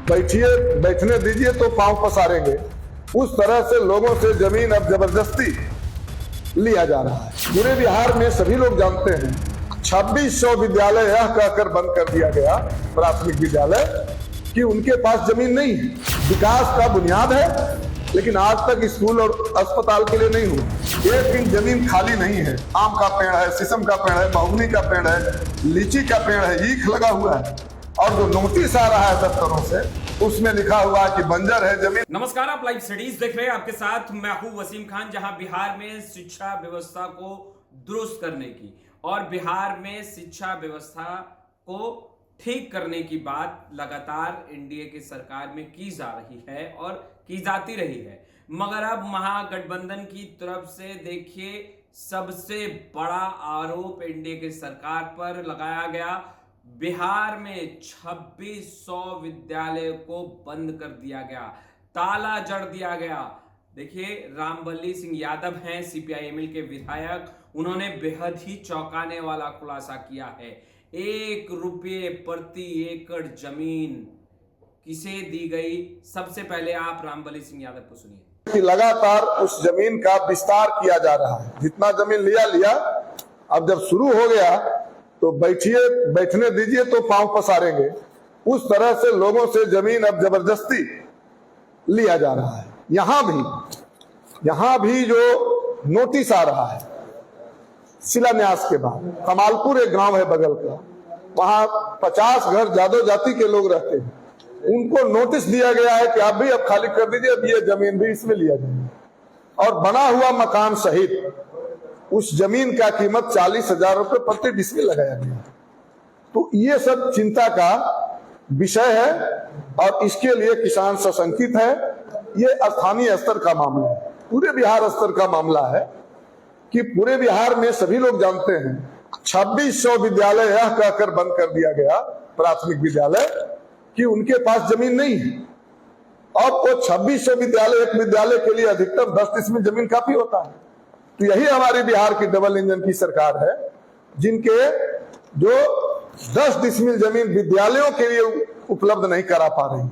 बैठिए, बैठने दीजिए तो पांव पसारेंगे, उस तरह से लोगों से जमीन अब जबरदस्ती लिया जा रहा है। पूरे बिहार में सभी लोग जानते हैं 2600 विद्यालय यह कहकर बंद कर दिया गया, प्राथमिक विद्यालय, कि उनके पास जमीन नहीं है। विकास का बुनियाद है, लेकिन आज तक स्कूल और अस्पताल के लिए नहीं हुआ। एक दिन जमीन खाली नहीं है। आम का पेड़ है, शीशम का पेड़ है, महुगनी का पेड़ है, लीची का पेड़ है, ईख लगा हुआ है, और जो नोटिस आ रहा है दफ्तरों से उसमें लिखा हुआ है कि बंजर है जमीन। नमस्कार, आप लाइव स्टडीज देख रहे हैं। आपके साथ मैं हूं वसीम खान। जहां बिहार में शिक्षा व्यवस्था को दुरुस्त करने की और बिहार में शिक्षा व्यवस्था को ठीक करने की बात लगातार एनडीए की सरकार में की जा रही है और की जाती रही है, मगर अब महागठबंधन की तरफ से देखिए सबसे बड़ा आरोप एनडीए की सरकार पर लगाया गया। बिहार में 2600 विद्यालयों को बंद कर दिया गया, ताला जड़ दिया गया। देखिए, रामबली सिंह यादव हैं सीपीआईएमएल के विधायक, उन्होंने बेहद ही चौंकाने वाला खुलासा किया है। 1 रुपये प्रति एकड़ जमीन किसे दी गई? सबसे पहले आप रामबली सिंह यादव को सुनिए। कि लगातार उस जमीन का विस्तार किया जा रहा है। जितना जमीन लिया, अब जब शुरू हो गया तो बैठिए, बैठने दीजिए तो पांव पसारेंगे, उस तरह से लोगों से जमीन अब जबरदस्ती लिया जा रहा है। यहां भी जो नोटिस आ रहा है शिलान्यास के बाद, कमालपुर एक गांव है बगल का, वहां 50 घर जादव जाति के लोग रहते हैं, उनको नोटिस दिया गया है कि आप भी अब खाली कर दीजिए, अब ये जमीन भी इसमें लिया जाएगा। और बना हुआ मकान सहित उस जमीन का कीमत 40,000 रुपये प्रति डिसमिल लगाया गया। तो ये सब चिंता का विषय है और इसके लिए किसान सशंकित है। ये स्थानीय स्तर का मामला है, पूरे बिहार स्तर का मामला है कि पूरे बिहार में सभी लोग जानते हैं 2600 विद्यालय यह कहकर बंद कर दिया गया, प्राथमिक विद्यालय, कि उनके पास जमीन नहीं है। और वो 2600 विद्यालय, एक विद्यालय के लिए अधिकतम 10 डिसमिल जमीन काफी होता है। तो यही हमारी बिहार की डबल इंजन की सरकार है, जिनके जो 10 डिसमिल जमीन विद्यालयों के लिए उपलब्ध नहीं करा पा रही है।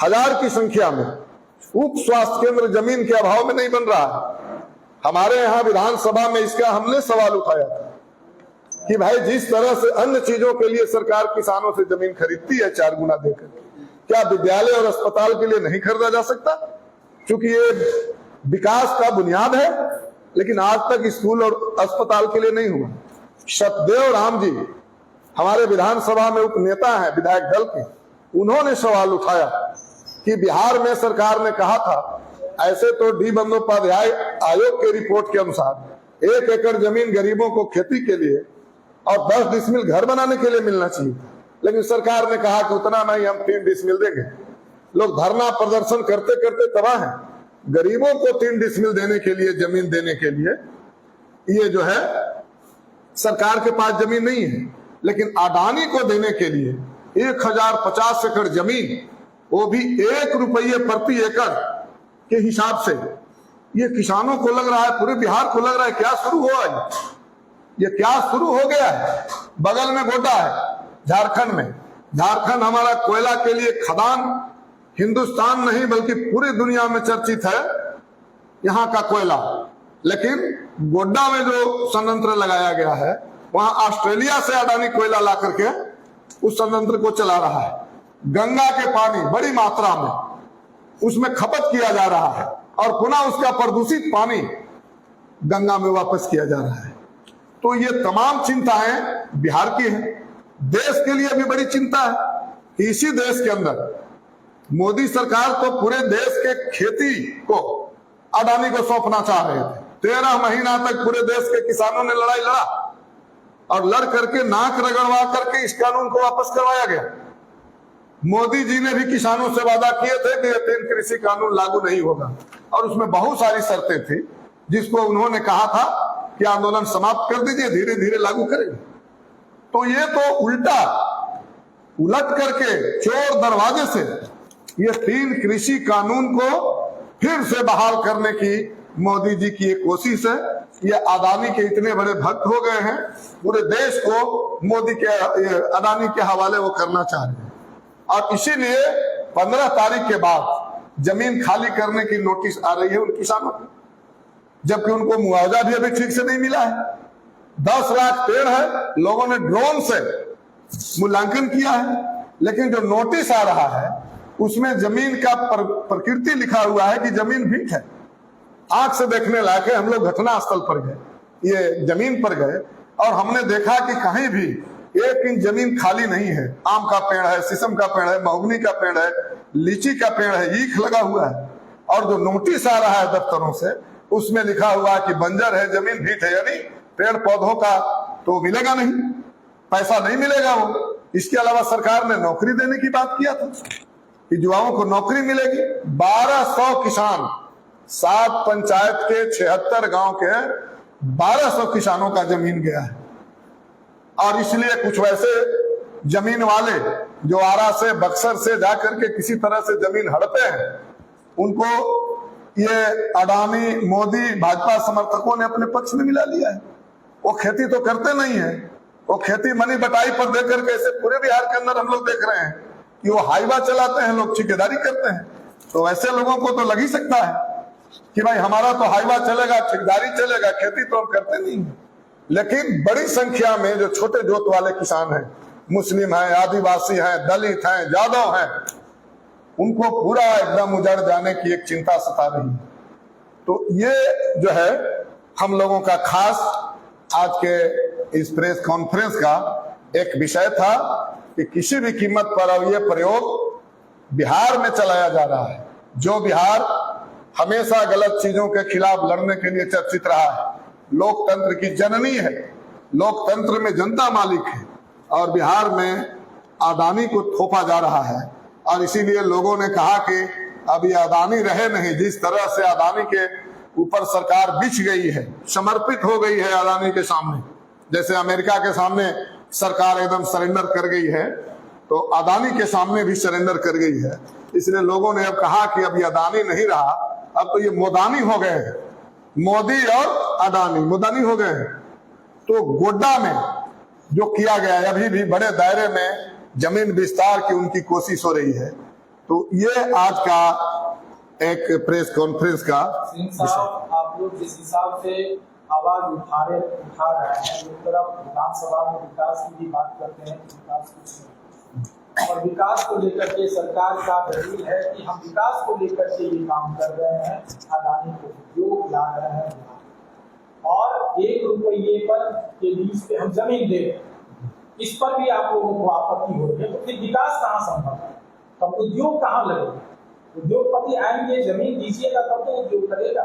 1000 की संख्या में उप स्वास्थ्य केंद्र जमीन के अभाव में नहीं बन रहा है। हमारे यहाँ विधानसभा में इसका हमने सवाल उठाया था कि भाई, जिस तरह से अन्य चीजों के लिए सरकार किसानों से जमीन खरीदती है 4 गुना देकर, क्या विद्यालय और अस्पताल के लिए नहीं खरीदा जा सकता? क्योंकि ये विकास का बुनियाद है, लेकिन आज तक स्कूल और अस्पताल के लिए नहीं हुआ। सतदेव राम जी हमारे विधानसभा में उपनेता हैं विधायक दल के, उन्होंने सवाल उठाया कि बिहार में सरकार ने कहा था, ऐसे तो डी बंदोपाध्याय आयोग के रिपोर्ट के अनुसार 1 एकड़ जमीन गरीबों को खेती के लिए और 10 डिसमिल घर बनाने के लिए मिलना चाहिए, लेकिन सरकार ने कहा कि उतना नहीं, हम 3 डिसमिल देंगे। लोग धरना प्रदर्शन करते करते तबाह हैं। गरीबों को 3 डिसमिल देने के लिए, जमीन देने के लिए, ये जो है सरकार के पास जमीन नहीं है, लेकिन अडानी को देने के लिए 1050 एकड़ जमीन, वो भी 1 रुपये प्रति एकड़ के हिसाब से, ये किसानों को लग रहा है, पूरे बिहार को लग रहा है क्या शुरू हुआ है, ये क्या शुरू हो गया है। बगल में गोड्डा है झारखंड में। झारखंड हमारा कोयला के लिए खदान, हिंदुस्तान नहीं बल्कि पूरी दुनिया में चर्चित है यहाँ का कोयला, लेकिन गोड्डा में जो संयंत्र लगाया गया है, वहां ऑस्ट्रेलिया से अडानी कोयला ला करके उस संयंत्र को चला रहा है। गंगा के पानी बड़ी मात्रा में उसमें खपत किया जा रहा है और पुनः उसका प्रदूषित पानी गंगा में वापस किया जा रहा है। तो ये तमाम चिंताएं बिहार की हैं। देश के लिए भी बड़ी चिंता है। इसी देश के अंदर मोदी सरकार तो पूरे देश के खेती को अडानी को सौंपना चाह रहे थे। 13 महीना तक पूरे देश के किसानों ने लड़ाई लड़ा और लड़ करके नाक रगड़वा करके इस कानून को वापस करवाया गया। मोदी जी ने भी किसानों से वादा किए थे कि 3 कृषि कानून लागू नहीं होगा, और उसमें बहुत सारी शर्तें थी, जिसको उन्होंने कहा था कि आंदोलन समाप्त कर दीजिए, धीरे धीरे लागू करेंगे। तो ये तो उल्टा उलट करके चोर दरवाजे से ये 3 कृषि कानून को फिर से बहाल करने की मोदी जी की एक कोशिश है। ये अडानी के इतने बड़े भक्त हो गए हैं, पूरे देश को मोदी के अडानी के हवाले वो करना चाह रहे हैं। और इसीलिए 15 तारीख के बाद जमीन खाली करने की नोटिस आ रही है उन किसानों को, जबकि उनको मुआवजा भी अभी ठीक से नहीं मिला है। 10 लाख पेड़ है, लोगों ने ड्रोन से मूल्यांकन किया है, लेकिन जो नोटिस आ रहा है उसमें जमीन का प्रकृति लिखा हुआ है कि जमीन भीख है। आंख से देखने लायक है। हम लोग घटनास्थल पर गए, ये जमीन पर गए, और हमने देखा कि कहीं भी 1 इंच जमीन खाली नहीं है। आम का पेड़ है, शीशम का पेड़ है, महोगनी का पेड़ है, लीची का पेड़ है, ईख लगा हुआ है। और जो नोटिस आ रहा है दफ्तरों से उसमें लिखा हुआ है कि बंजर है, जमीन भीख है, यानी पेड़ पौधों का तो मिलेगा नहीं, पैसा नहीं मिलेगा वो। इसके अलावा सरकार ने नौकरी देने की बात किया था कि युवाओं को नौकरी मिलेगी। 1200 किसान, 7 पंचायत के 76 गांव के 1200 किसानों का जमीन गया है। और इसलिए कुछ वैसे जमीन वाले जो आरा से, बक्सर से जाकर के किसी तरह से जमीन हड़पे हैं, उनको ये अडानी, मोदी, भाजपा समर्थकों ने अपने पक्ष में मिला लिया है। वो खेती तो करते नहीं है, वो खेती मनी बटाई पर देकर के ऐसे पूरे बिहार के अंदर हम लोग देख रहे हैं कि वो हाईवा चलाते हैं, लोग ठेकेदारी करते हैं। तो ऐसे लोगों को तो लग ही सकता है कि भाई हमारा तो हाईवा चलेगा, ठेकेदारी चलेगा, खेती तो हम करते नहीं है। लेकिन बड़ी संख्या में जो छोटे जोत वाले किसान हैं, मुस्लिम हैं, आदिवासी हैं, दलित हैं, यादव हैं, उनको पूरा एकदम उजड़ जाने की एक चिंता सता रही है। तो ये जो है हम लोगों का खास आज के इस प्रेस कॉन्फ्रेंस का एक विषय था कि किसी भी कीमत पर अब ये प्रयोग बिहार में चलाया जा रहा है, जो बिहार हमेशा गलत चीजों के खिलाफ लड़ने के लिए चर्चित रहा है, लोकतंत्र की जननी है, लोकतंत्र में जनता मालिक है, और बिहार में अडानी को थोपा जा रहा है। और इसीलिए लोगों ने कहा कि अब ये अडानी रहे नहीं। जिस तरह से अडानी के ऊपर सरकार बिछ गई है, समर्पित हो गई है अडानी के सामने, जैसे अमेरिका के सामने सरकार एकदम सरेंडर कर गई है, तो अडानी के सामने भी सरेंडर कर गई है। इसलिए लोगों ने अब कहा कि अब ये अडानी नहीं रहा, अब तो ये मोदानी हो गए हैं, मोदी और अडानी मोदानी हो गए हैं। तो गोड्डा में जो किया गया है, अभी भी बड़े दायरे में जमीन विस्तार की उनकी कोशिश हो रही है। तो ये आज का एक प्रेस कॉन्फ्रेंस का सिंह साहब, आप लोग जिस हिसाब से आवाज उठा रहे हैं, एक तरफ विधानसभा में विकास की भी बात करते हैं, विकास कुछ नहीं, और विकास को लेकर के सरकार का दलील है कि हम विकास को लेकर के ये काम कर रहे हैं, अडानी को उद्योग ला रहे हैं, और 1 रुपये पर के लीज पे हम जमीन दे रहे हैं। इस पर भी आप लोगों को आपत्ति हो रही है, तो फिर विकास कहाँ संभव है? तब उद्योग कहाँ लगेगा? उद्योगपति आएंगे, जमीन दीजिएगा तब तो उद्योग करेगा।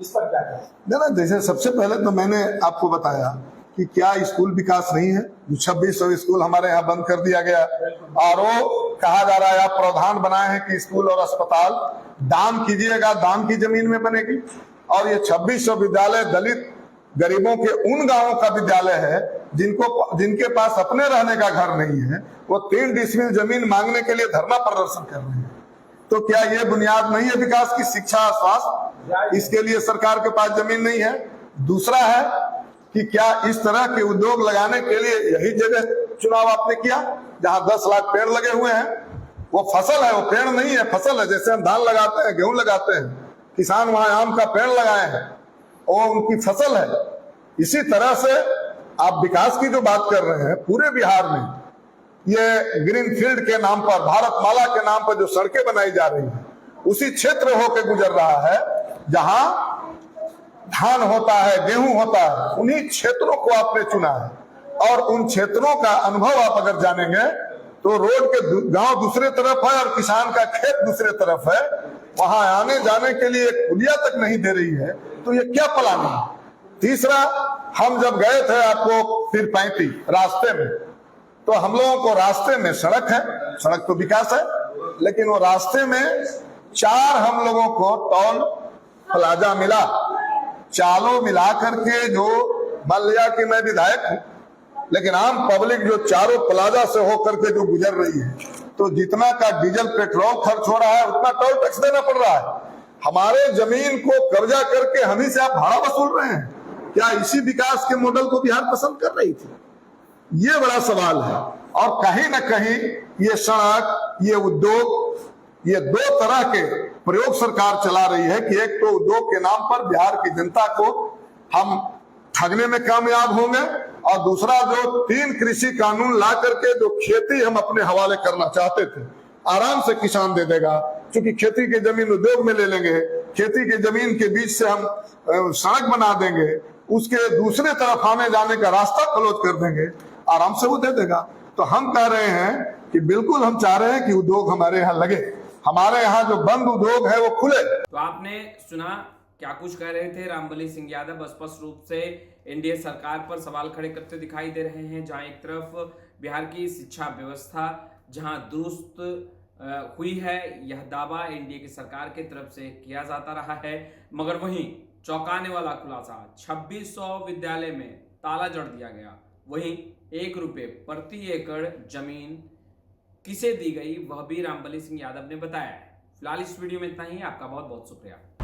इस पर क्या करें? ना, जैसे सबसे पहले तो मैंने आपको बताया कि क्या स्कूल विकास नहीं है। 2600 स्कूल हमारे यहाँ बंद कर दिया गया, और वो कहा जा रहा है आप प्रावधान बनाए हैं कि स्कूल और अस्पताल दान कीजिएगा, दान की जमीन में बनेगी। और ये 2600 विद्यालय दलित गरीबों के उन गांवों का विद्यालय है जिनके पास अपने रहने का घर नहीं है, वो 3 डिसमिल जमीन मांगने के लिए धरना प्रदर्शन कर रहे हैं। तो क्या ये बुनियाद नहीं है विकास की? शिक्षा, स्वास्थ्य, इसके लिए सरकार के पास जमीन नहीं है। दूसरा है कि क्या इस तरह के उद्योग लगाने के लिए यही जगह चुनाव आपने किया जहां 10 लाख पेड़ लगे हुए हैं? वो फसल है, वो पेड़ नहीं है, फसल है। जैसे हम धान लगाते हैं, गेहूं लगाते हैं, किसान वहां आम का पेड़ लगाए हैं, वो उनकी फसल है। इसी तरह से आप विकास की जो बात कर रहे हैं, पूरे बिहार में ये ग्रीन फील्ड के नाम पर, भारत माला के नाम पर जो सड़कें बनाई जा रही हैं, उसी क्षेत्र होकर गुजर रहा है जहां धान होता है, गेहूं होता है। उन्हीं क्षेत्रों को आपने चुना है, और उन क्षेत्रों का अनुभव आप अगर जानेंगे तो रोड के गांव दूसरे तरफ है और किसान का खेत दूसरे तरफ है, वहां आने जाने के लिए पुलिया तक नहीं दे रही है। तो ये क्या प्लान है? तीसरा, हम जब गए थे आपको फिर 35 रास्ते में, तो हम लोगों को रास्ते में सड़क है, सड़क तो विकास है, लेकिन वो रास्ते में 4 हम लोगों को टोल प्लाजा मिला। चालों मिला करके, जो मान लिया कि मैं विधायक हूं, लेकिन आम पब्लिक जो चारों प्लाजा से होकर के जो गुजर रही है, तो जितना का डीजल पेट्रोल खर्च हो रहा है उतना टोल टैक्स देना पड़ रहा है। हमारे जमीन को कब्जा करके हम ही से आप भाड़ा वसूल रहे हैं। क्या इसी विकास के मॉडल को बिहार पसंद कर रही थी? ये बड़ा सवाल है। और कहीं ना कहीं ये सड़क, ये उद्योग, ये दो तरह के प्रयोग सरकार चला रही है कि एक तो उद्योग के नाम पर बिहार की जनता को हम ठगने में कामयाब होंगे, और दूसरा जो 3 कृषि कानून ला करके जो खेती हम अपने हवाले करना चाहते थे, आराम से किसान दे देगा, क्योंकि खेती की जमीन उद्योग में ले लेंगे, खेती की जमीन के बीच से हम सड़क बना देंगे, उसके दूसरे तरफ आने जाने का रास्ता क्लोज कर देंगे, आराम से वो दे देगा। तो हम कह रहे हैं कि बिल्कुल हम चाह रहे हैं कि उद्योग हमारे यहाँ लगे, हमारे यहाँ जो बंद उद्योग है वो खुले। तो आपने सुना क्या कुछ कह रहे थे रामबली सिंह यादव। स्पष्ट रूप से एनडीए सरकार पर सवाल खड़े करते दिखाई दे रहे हैं, जहां एक तरफ बिहार की शिक्षा व्यवस्था जहां दुरुस्त हुई है, यह दावा एनडीए की सरकार की तरफ से किया जाता रहा है, मगर वहीं चौंकाने वाला खुलासा 2600 विद्यालय में ताला जड़ दिया गया, वहीं 1 रुपए प्रति एकड़ जमीन किसे दी गई वह भी रामबली सिंह यादव ने बताया है। फिलहाल इस वीडियो में इतना ही। आपका बहुत बहुत शुक्रिया।